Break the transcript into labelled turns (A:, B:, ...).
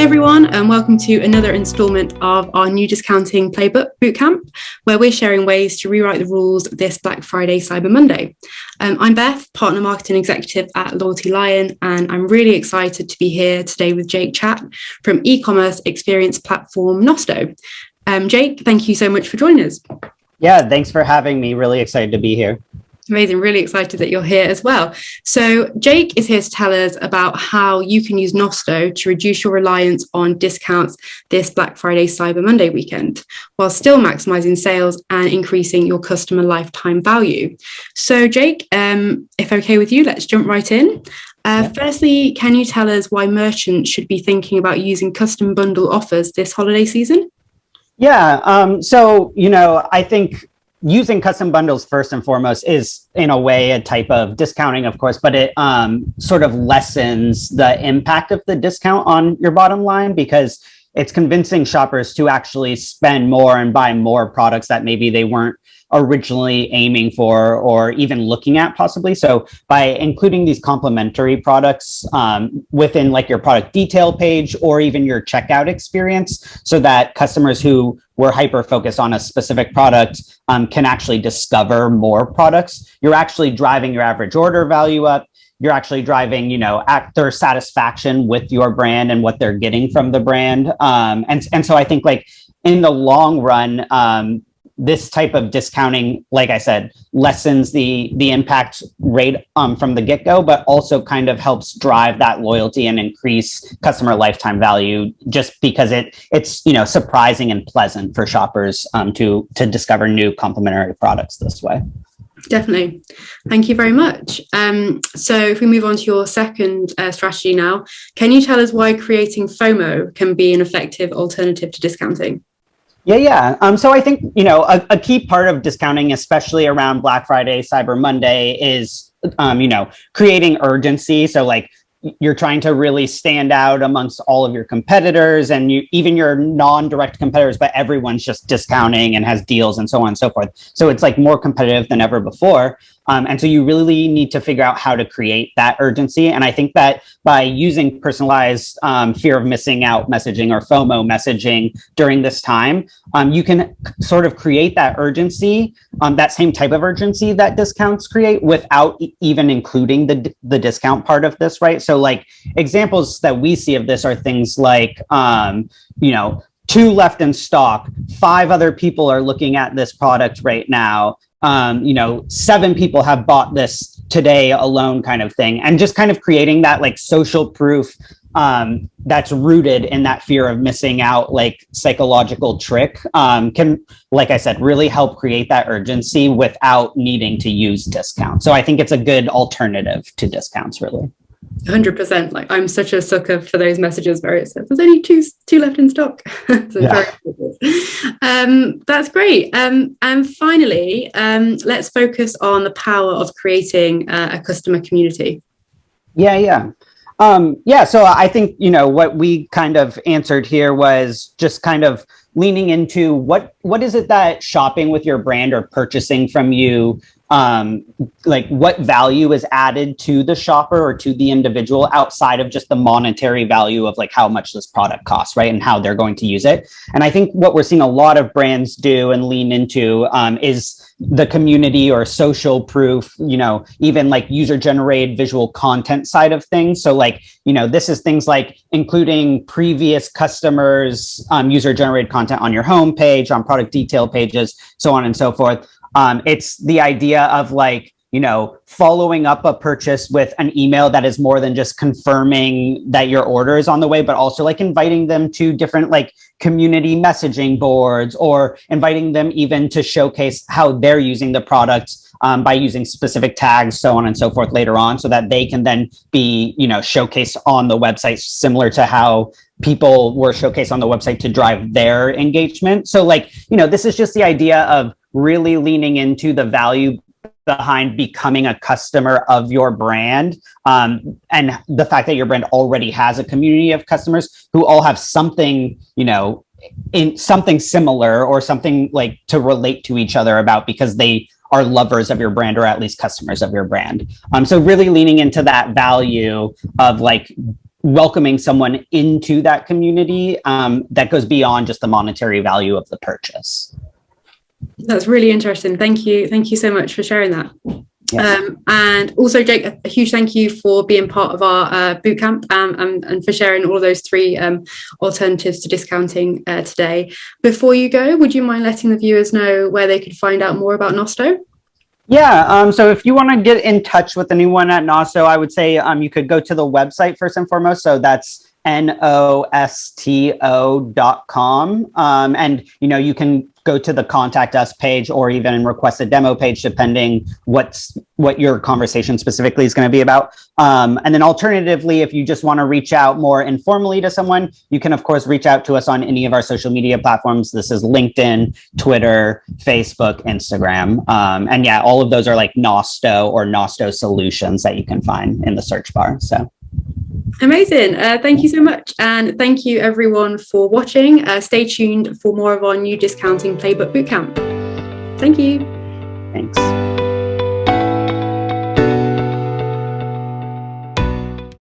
A: everyone, and welcome to another instalment of our new discounting playbook bootcamp, where we're sharing ways to rewrite the rules this Black Friday Cyber Monday. I'm Beth, partner marketing executive at LoyaltyLion, and I'm really excited to be here today with Jake Chat from e-commerce experience platform Nosto. Jake, thank you so much for joining us.
B: Yeah, thanks for having me. Really excited to be here.
A: Amazing. Really excited that you're here as well. So Jake is here to tell us about how you can use Nosto to reduce your reliance on discounts this Black Friday Cyber Monday weekend, while still maximizing sales and increasing your customer lifetime value. So Jake, if okay with you, let's jump right in. Firstly, can you tell us why merchants should be thinking about using custom bundle offers this holiday season?
B: Yeah, I think using custom bundles first and foremost is in a way a type of discounting, of course, but it sort of lessens the impact of the discount on your bottom line because it's convincing shoppers to actually spend more and buy more products that maybe they weren't originally aiming for or even looking at possibly. So by including these complementary products within like your product detail page or even your checkout experience, so that customers who were hyper focused on a specific product can actually discover more products, you're actually driving your average order value up. You're actually driving, their satisfaction with your brand and what they're getting from the brand. And so I think like in the long run, this type of discounting, like I said, lessens the impact rate from the get-go, but also kind of helps drive that loyalty and increase customer lifetime value just because it's surprising and pleasant for shoppers to discover new complementary products this way.
A: Definitely. Thank you very much. So if we move on to your second strategy now, can you tell us why creating FOMO can be an effective alternative to discounting?
B: Yeah. So I think, a key part of discounting, especially around Black Friday, Cyber Monday, is, creating urgency. So like you're trying to really stand out amongst all of your competitors and even your non-direct competitors, but everyone's just discounting and has deals and so on and so forth. So it's like more competitive than ever before. And so you really need to figure out how to create that urgency. And I think that by using personalized fear of missing out messaging or FOMO messaging during this time, you can sort of create that urgency, that same type of urgency that discounts create without even including the discount part of this, right? So like examples that we see of this are things like, 2 left in stock, 5 other people are looking at this product right now. 7 people have bought this today alone kind of thing. And just kind of creating that like social proof that's rooted in that fear of missing out, like psychological trick can, like I said, really help create that urgency without needing to use discounts. So I think it's a good alternative to discounts, really.
A: 100%. Like I'm such a sucker for those messages where it says there's only two left in stock. So that's great. And finally, let's focus on the power of creating a customer community.
B: Yeah. So I think, what we kind of answered here was just kind of leaning into what is it that shopping with your brand or purchasing from you, like what value is added to the shopper or to the individual outside of just the monetary value of like how much this product costs, right? And how they're going to use it. And I think what we're seeing a lot of brands do and lean into is the community or social proof, even like user generated visual content side of things. So like, this is things like including previous customers, user generated content on your homepage, on product detail pages, so on and so forth. It's the idea of like, following up a purchase with an email that is more than just confirming that your order is on the way, but also like inviting them to different like community messaging boards or inviting them even to showcase how they're using the product by using specific tags, so on and so forth later on, so that they can then be, showcased on the website, similar to how people were showcased on the website to drive their engagement. So like, this is just the idea of really leaning into the value behind becoming a customer of your brand, and the fact that your brand already has a community of customers who all have something, in something similar or something like to relate to each other about because they are lovers of your brand or at least customers of your brand. So really leaning into that value of like welcoming someone into that community that goes beyond just the monetary value of the purchase.
A: That's really interesting. Thank you. Thank you so much for sharing that.
B: Yeah.
A: And also, Jake, a huge thank you for being part of our bootcamp and for sharing all of those 3 alternatives to discounting today. Before you go, would you mind letting the viewers know where they could find out more about Nosto?
B: Yeah, so if you want to get in touch with anyone at Nosto, I would say you could go to the website first and foremost. So that's nosto.com. And, you can go to the contact us page or even request a demo page, depending what your conversation specifically is going to be about. And then alternatively, if you just want to reach out more informally to someone, you can, of course, reach out to us on any of our social media platforms. This is LinkedIn, Twitter, Facebook, Instagram. And yeah, all of those are like Nosto or Nosto solutions that you can find in the search bar. So.
A: Amazing. Thank you so much. And thank you everyone for watching. Stay tuned for more of our new discounting playbook bootcamp. Thank you.
B: Thanks.